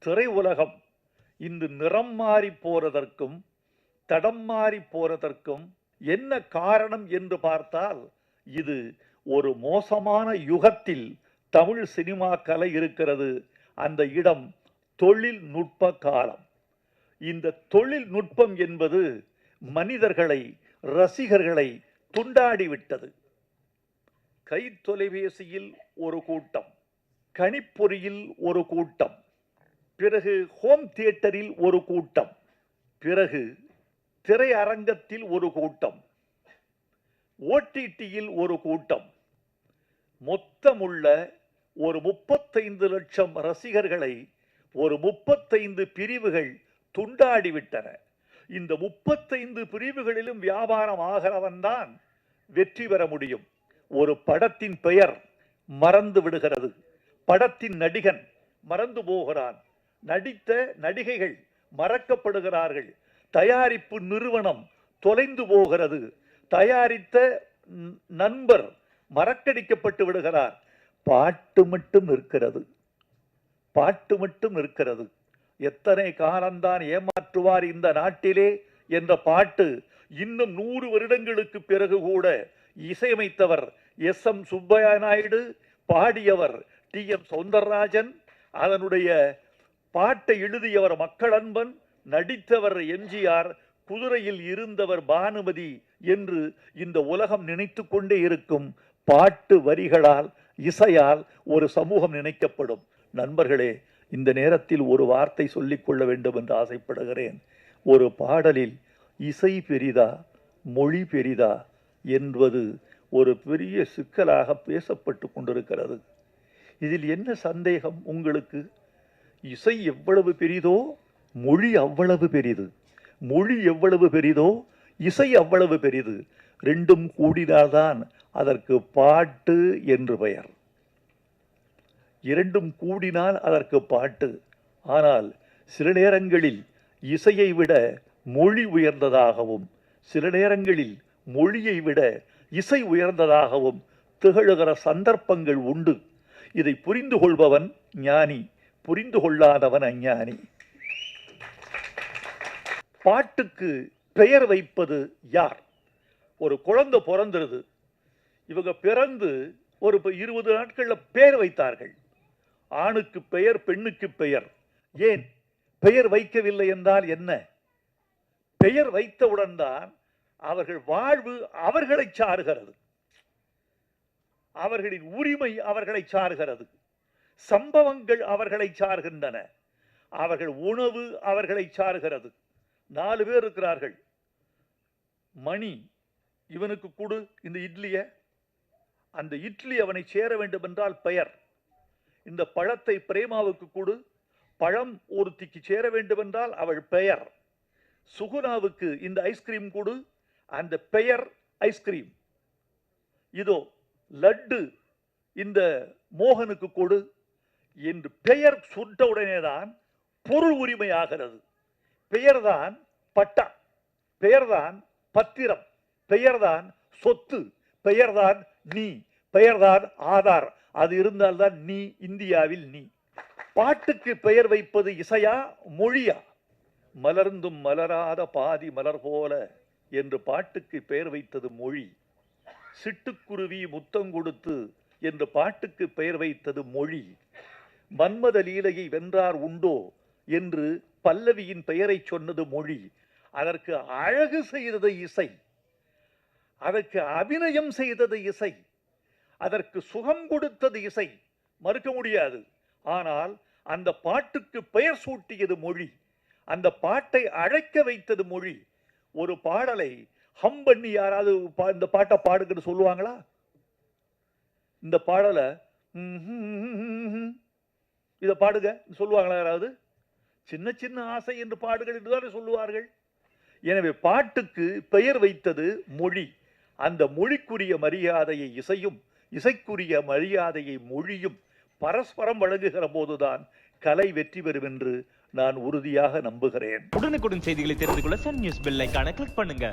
திரையுலகம் இன்று நிறம் மாறி போறதற்கும் தடம் மாறி போறதற்கும் என்ன காரணம் என்று பார்த்தால், இது ஒரு மோசமான யுகத்தில் தமிழ் சினிமா கலை இருக்கிறது. அந்த இடம் தொழில்நுட்ப காலம். இந்த தொழில்நுட்பம் என்பது மனிதர்களை, ரசிகர்களை துண்டாடிவிட்டது. கை தொலைபேசியில் ஒரு கூட்டம், கணிப்பொறியில் ஒரு கூட்டம், பிறகு ஹோம் தியேட்டரில் ஒரு கூட்டம், பிறகு திரையரங்கத்தில் ஒரு கூட்டம், ஓடிடியில் ஒரு கூட்டம். மொத்தமுள்ள ஒரு 35 லட்சம் ரசிகர்களை ஒரு 35 பிரிவுகள் துண்டாடிவிட்டன. இந்த 35 பிரிவுகளிலும் வியாபாரம் ஆகிறவன் தான் வெற்றி பெற முடியும். ஒரு படத்தின் பெயர் மறந்து விடுகிறது, படத்தின் நடிகன் மறந்து போகிறான், நடித்த நடிகைகள் மறக்கப்படுகிறார்கள், தயாரிப்பு நிறுவனம் தொலைந்து போகிறது, தயாரித்த நண்பர் மறக்கடிக்கப்பட்டு விடுகிறார். பாட்டு மட்டும் இருக்கிறது, பாட்டு மட்டும் இருக்கிறது. எத்தனை காலம்தான் ஏமாற்றுவார் இந்த நாட்டிலே என்ற பாட்டு இன்னும் 100 வருடங்களுக்கு பிறகு கூட இசையமைத்தவர் எஸ்.எம். சுப்பையா நாயுடு, பாடியவர் டி.எம். சௌந்தரராஜன், அதனுடைய பாட்டை எழுதியவர் மக்களன்பன், நடித்தவர் எம்ஜிஆர், குதிரையில் இருந்தவர் பானுமதி என்று இந்த உலகம் நினைத்து கொண்டே இருக்கும். பாட்டு வரிகளால், இசையால் ஒரு சமூகம் நினைக்கப்படும். நண்பர்களே, இந்த நேரத்தில் ஒரு வார்த்தை சொல்லிக் கொள்ள வேண்டும் என்று ஆசைப்படுகிறேன். ஒரு பாடலில் இசை பெரிதா மொழி பெரிதா என்பது ஒரு பெரிய சிக்கலாக பேசப்பட்டு கொண்டிருக்கிறது. இதில் என்ன சந்தேகம் உங்களுக்கு? இசை எவ்வளவு பெரிதோ மொழி அவ்வளவு பெரிது, மொழி எவ்வளவு பெரிதோ இசை அவ்வளவு பெரிது. ரெண்டும் கூடினால்தான் அதற்கு பாட்டு என்று பெயர். இரண்டும் கூடினால் அதற்கு பாட்டு. ஆனால் சில நேரங்களில் இசையை விட மொழி உயர்ந்ததாகவும், சில நேரங்களில் மொழியை விட இசை உயர்ந்ததாகவும் திகழுகிற சந்தர்ப்பங்கள் உண்டு. இதை புரிந்து கொள்பவன் ஞானி, புரிந்து கொள்ளாதவன் அஞ்ஞானி. பாட்டுக்கு பெயர் வைப்பது யார்? ஒரு குழந்தை பிறந்துருது, இவங்க பிறந்து ஒரு 20 நாட்கள்ல பெயர் வைத்தார்கள். ஆணுக்கு பெயர், பெண்ணுக்கு பெயர். ஏன் பெயர் வைக்கவில்லை என்றால் என்ன? பெயர் வைத்தவுடன் தான் அவர்கள் வாழ்வு அவர்களை சாருகிறது, அவர்களின் உரிமை அவர்களை சாருகிறது, சம்பவங்கள் அவர்களை சார்கின்றன, அவர்கள் உணவு அவர்களை சாருகிறது. 4 பேர் இருக்கிறார்கள். மணி, இவனுக்கு கொடு இந்த இட்லிய, அந்த இட்லி அவனை சேர வேண்டும் என்றால் பெயர். இந்த பழத்தை பிரேமாவுக்கு கொடு, பழம் ஒருத்திக்கு சேர வேண்டும் என்றால் அவள் பெயர். சுகுணாவுக்கு இந்த ஐஸ்கிரீம் கொடு, அந்த பெயர் ஐஸ்கிரீம். இதோ லட்டு இந்த மோகனுக்கு கொடு என்று பெயர் சுட்டவுடனேதான் பொருள் உரிமையாகிறது. பெயர்தான் பட்டா, பெயர்தான் பத்திரம், பெயர்தான் சொத்து, பெயர்தான் நீ, பெயர்தான் ஆதார். அது இருந்தால்தான் நீ இந்தியாவில் நீ. பாட்டுக்கு பெயர் வைப்பது இசையா மொழியா? மலர்ந்தும் மலராத பாதி மலர் போல என்று பாட்டுக்கு பெயர் வைத்தது மொழி. சிட்டுக்குருவி முத்தம் கொடுத்து என்று பாட்டுக்கு பெயர் வைத்தது மொழி. மன்மத லீலையை வென்றார் உண்டோ என்று பல்லவியின் பெயரை சொன்னது மொழி. அதற்கு அழகு செய்தது இசை, அதற்கு அபிநயம் செய்தது இசை, அதற்கு சுகம் கொடுத்தது இசை, மறுக்க முடியாது. ஆனால் அந்த பாட்டுக்கு பெயர் சூட்டியது மொழி, அந்த பாட்டை அழைக்க வைத்தது மொழி. ஒரு பாடலை ஹம் பண்ணி யாராவது இந்த பாட்டை பாடுங்கன்னு சொல்லுவாங்களா? இந்த பாடலை இதை பாடுங்க சொல்லுவாங்களா யாராவது? சின்ன சின்ன ஆசை என்று பாடுகள் என்றுதானே சொல்லுவார்கள். எனவே பாட்டுக்கு பெயர் வைத்தது மொழி. அந்த மொழிக்குரிய மரியாதையை இசையும், இசைக்குரிய மரியாதையை மொழியும் பரஸ்பரம் வழங்குகிற போதுதான் கலை வெற்றி பெறும் என்று நான் உறுதியாக நம்புகிறேன். உடனுக்குடன் செய்திகளை தெரிந்து கொள்ள சன் நியூஸ் பெல் ஐகானை கிளிக் பண்ணுங்க.